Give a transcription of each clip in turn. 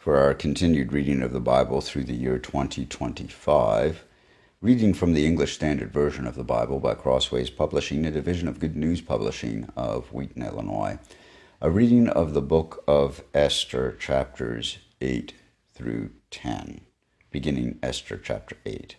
For our continued reading of the Bible through the year 2025, reading from the English Standard Version of the Bible by Crossways Publishing, a division of Good News Publishing of Wheaton, Illinois. A reading of the book of Esther, chapters 8 through 10, beginning Esther chapter 8.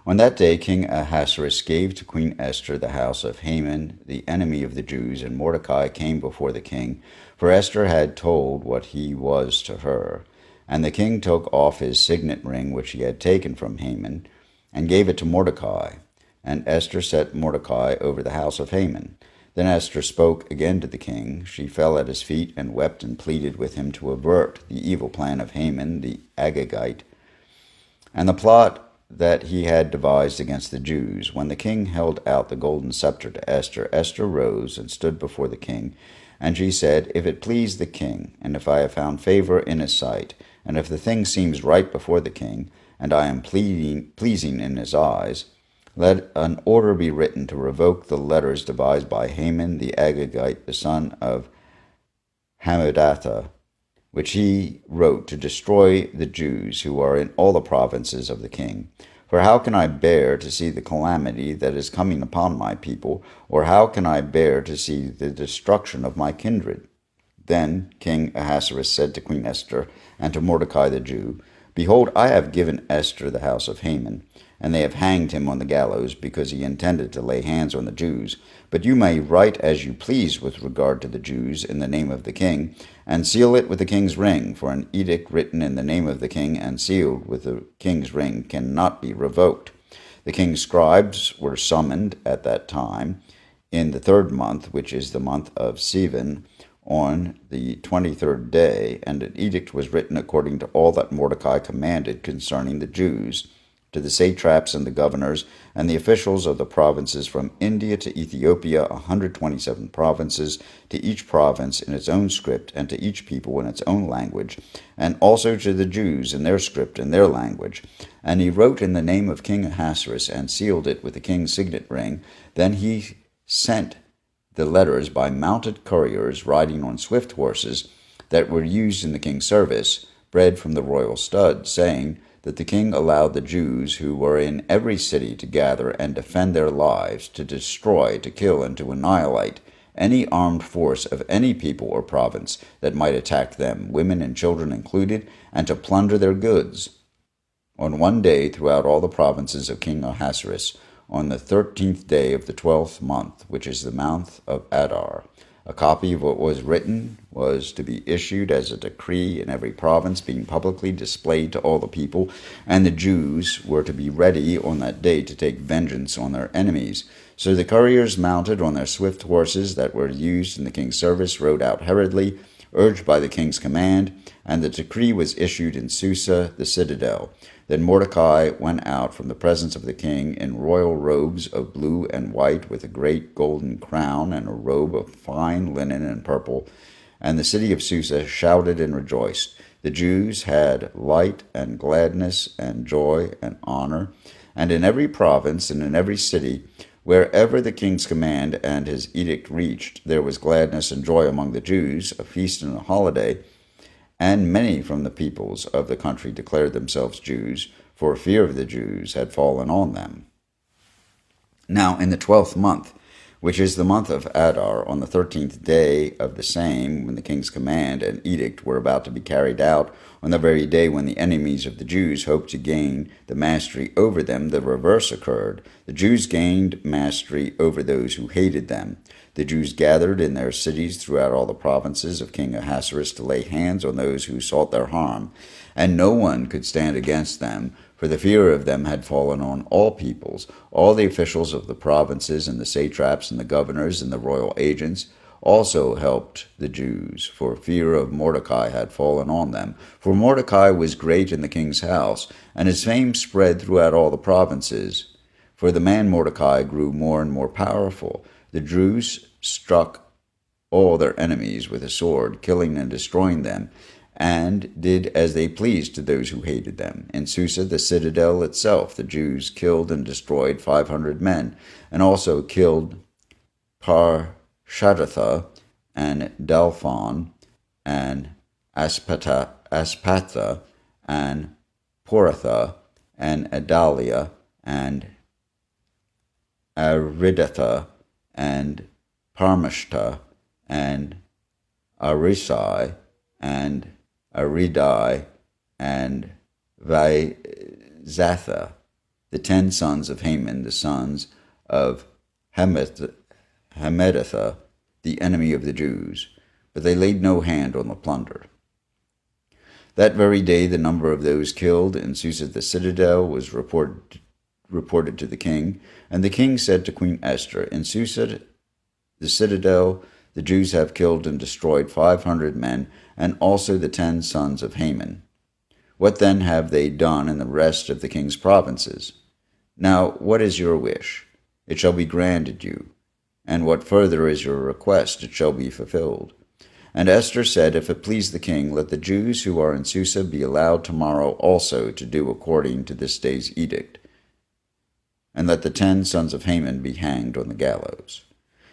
On that day King Ahasuerus gave to Queen Esther the house of Haman, the enemy of the Jews, and Mordecai came before the king, for Esther had told what he was to her. And the king took off his signet ring which he had taken from Haman, and gave it to Mordecai. And Esther set Mordecai over the house of Haman. Then Esther spoke again to the king. She fell at his feet and wept and pleaded with him to avert the evil plan of Haman the Agagite, and the plot that he had devised against the Jews. When the king held out the golden scepter to Esther, Esther rose and stood before the king, and she said, "If it please the king, and if I have found favor in his sight, and if the thing seems right before the king, and I am pleasing in his eyes, let an order be written to revoke the letters devised by Haman the Agagite, the son of Hammedatha, which he wrote to destroy the Jews who are in all the provinces of the king. For how can I bear to see the calamity that is coming upon my people, or how can I bear to see the destruction of my kindred?" Then King Ahasuerus said to Queen Esther and to Mordecai the Jew, "Behold, I have given Esther the house of Haman, and they have hanged him on the gallows, because he intended to lay hands on the Jews. But you may write as you please with regard to the Jews in the name of the king, and seal it with the king's ring, for an edict written in the name of the king and sealed with the king's ring cannot be revoked." The king's scribes were summoned at that time, in the 3rd month, which is the month of Sivan, on the 23rd day, and an edict was written according to all that Mordecai commanded concerning the Jews, to the satraps and the governors and the officials of the provinces from India to Ethiopia, 127 provinces, to each province in its own script, and to each people in its own language, and also to the Jews in their script and their language. And he wrote in the name of King Ahasuerus, and sealed it with the king's signet ring. Then he sent the letters by mounted couriers riding on swift horses that were used in the king's service, bred from the royal stud, saying that the king allowed the Jews who were in every city to gather and defend their lives, to destroy, to kill, and to annihilate any armed force of any people or province that might attack them, women and children included, and to plunder their goods. On one day throughout all the provinces of King Ahasuerus, on the 13th day of the 12th month, which is the month of Adar, a copy of what was written was to be issued as a decree in every province, being publicly displayed to all the people, and the Jews were to be ready on that day to take vengeance on their enemies. So the couriers, mounted on their swift horses that were used in the king's service, rode out hurriedly, urged by the king's command, and the decree was issued in Susa, the citadel. Then Mordecai went out from the presence of the king in royal robes of blue and white, with a great golden crown and a robe of fine linen and purple. And the city of Susa shouted and rejoiced. The Jews had light and gladness and joy and honor. And in every province and in every city, wherever the king's command and his edict reached, there was gladness and joy among the Jews, a feast and a holiday. And many from the peoples of the country declared themselves Jews, for fear of the Jews had fallen on them. Now in the 12th month, which is the month of Adar, on the 13th day of the same, when the king's command and edict were about to be carried out, on the very day when the enemies of the Jews hoped to gain the mastery over them, the reverse occurred. The Jews gained mastery over those who hated them. The Jews gathered in their cities throughout all the provinces of King Ahasuerus to lay hands on those who sought their harm, and no one could stand against them, for the fear of them had fallen on all peoples. All the officials of the provinces and the satraps and the governors and the royal agents also helped the Jews, for fear of Mordecai had fallen on them. For Mordecai was great in the king's house, and his fame spread throughout all the provinces. For the man Mordecai grew more and more powerful. The Jews struck all their enemies with a sword, killing and destroying them, and did as they pleased to those who hated them. In Susa, the citadel itself, the Jews killed and destroyed 500 men, and also killed Parshadatha and Dalphon and Aspatha, and Poratha, and Adalia, and Aridatha, and Parmashta, and Arisai, and Aridai, and Vaizatha, the 10 sons of Haman, the sons of Hammedatha, the enemy of the Jews, but they laid no hand on the plunder. That very day the number of those killed in Susa the citadel was reported to the king, and the king said to Queen Esther, "In Susa the citadel the Jews have killed and destroyed 500 men, and also the 10 sons of Haman. What then have they done in the rest of the king's provinces? Now what is your wish? It shall be granted you. And what further is your request? It shall be fulfilled." And Esther said, "If it please the king, let the Jews who are in Susa be allowed tomorrow also to do according to this day's edict, and let the 10 sons of Haman be hanged on the gallows."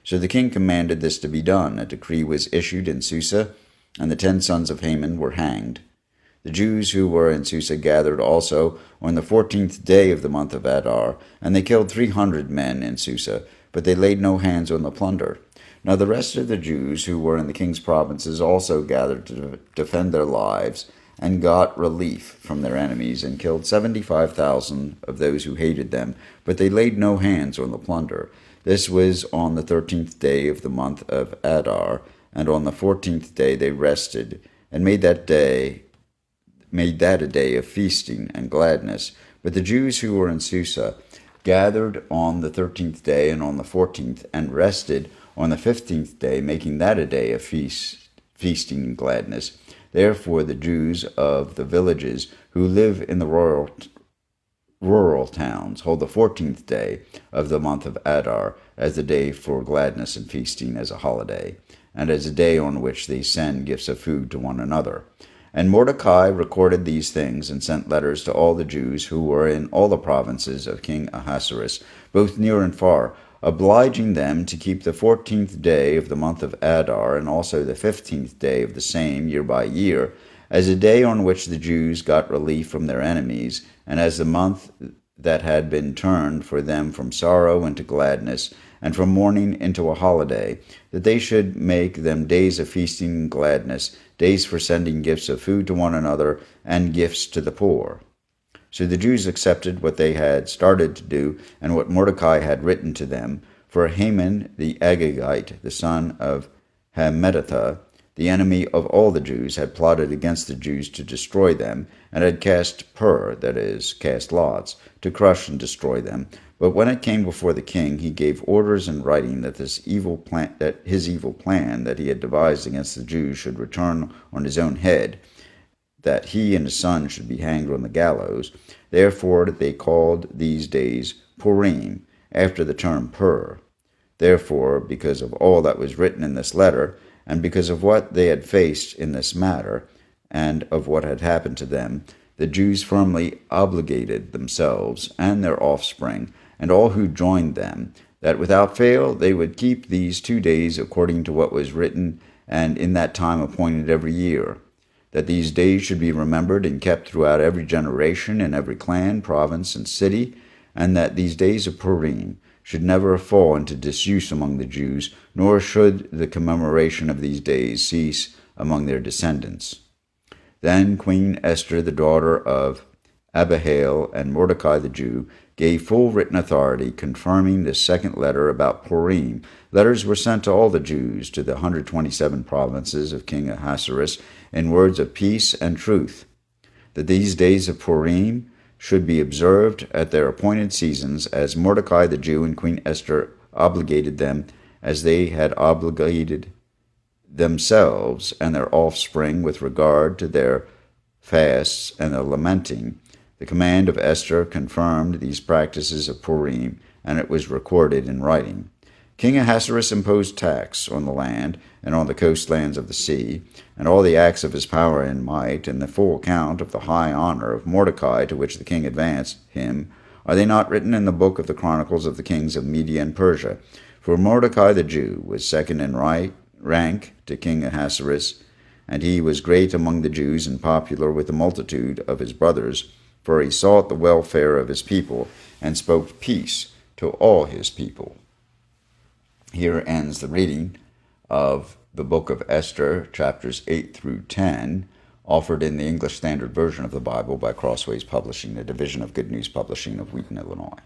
So the king commanded this to be done. A decree was issued in Susa, and the 10 sons of Haman were hanged. The Jews who were in Susa gathered also on the 14th day of the month of Adar, and they killed 300 men in Susa, but they laid no hands on the plunder. Now the rest of the Jews who were in the king's provinces also gathered to defend their lives, and got relief from their enemies, and killed 75,000 of those who hated them, but they laid no hands on the plunder. This was on the 13th day of the month of Adar, and on the 14th day they rested, and made that a day of feasting and gladness. But the Jews who were in Susa gathered on the 13th day and on the 14th, and rested on the 15th day, making that a day of feasting and gladness. Therefore the Jews of the villages who live in the rural towns hold the 14th day of the month of Adar as the day for gladness and feasting, as a holiday, and as a day on which they send gifts of food to one another. And Mordecai recorded these things, and sent letters to all the Jews who were in all the provinces of King Ahasuerus, both near and far, obliging them to keep the 14th day of the month of Adar, and also the 15th day of the same, year by year, as a day on which the Jews got relief from their enemies, and as the month that had been turned for them from sorrow into gladness, and from mourning into a holiday, that they should make them days of feasting and gladness, days for sending gifts of food to one another, and gifts to the poor. So the Jews accepted what they had started to do, and what Mordecai had written to them. For Haman the Agagite, the son of Hammedatha, the enemy of all the Jews, had plotted against the Jews to destroy them, and had cast that is, cast lots, to crush and destroy them. But when it came before the king, he gave orders in writing that his evil plan that he had devised against the Jews should return on his own head, that he and his son should be hanged on the gallows. Therefore they called these days Purim, after the term Pur. Therefore, because of all that was written in this letter, and because of what they had faced in this matter, and of what had happened to them, the Jews firmly obligated themselves and their offspring, and all who joined them, that without fail they would keep these 2 days according to what was written, and in that time appointed every year, that these days should be remembered and kept throughout every generation, in every clan, province, and city, and that these days of Purim should never fall into disuse among the Jews, nor should the commemoration of these days cease among their descendants. Then Queen Esther, the daughter of Abihail, and Mordecai the Jew, gave full written authority, confirming this second letter about Purim. Letters were sent to all the Jews, to the 127 provinces of King Ahasuerus, in words of peace and truth, that these days of Purim should be observed at their appointed seasons, as Mordecai the Jew and Queen Esther obligated them, as they had obligated themselves and their offspring with regard to their fasts and their lamenting. The command of Esther confirmed these practices of Purim, and it was recorded in writing. King Ahasuerus imposed tax on the land and on the coastlands of the sea, and all the acts of his power and might, and the full account of the high honor of Mordecai to which the king advanced him, are they not written in the book of the chronicles of the kings of Media and Persia? For Mordecai the Jew was second in rank to King Ahasuerus, And he was great among the Jews and popular with the multitude of his brothers, for he sought the welfare of his people and spoke peace to all his people. Here ends the reading of the book of Esther, chapters 8 through 10, offered in the English Standard Version of the Bible by Crossways Publishing, a division of Good News Publishing of Wheaton, Illinois.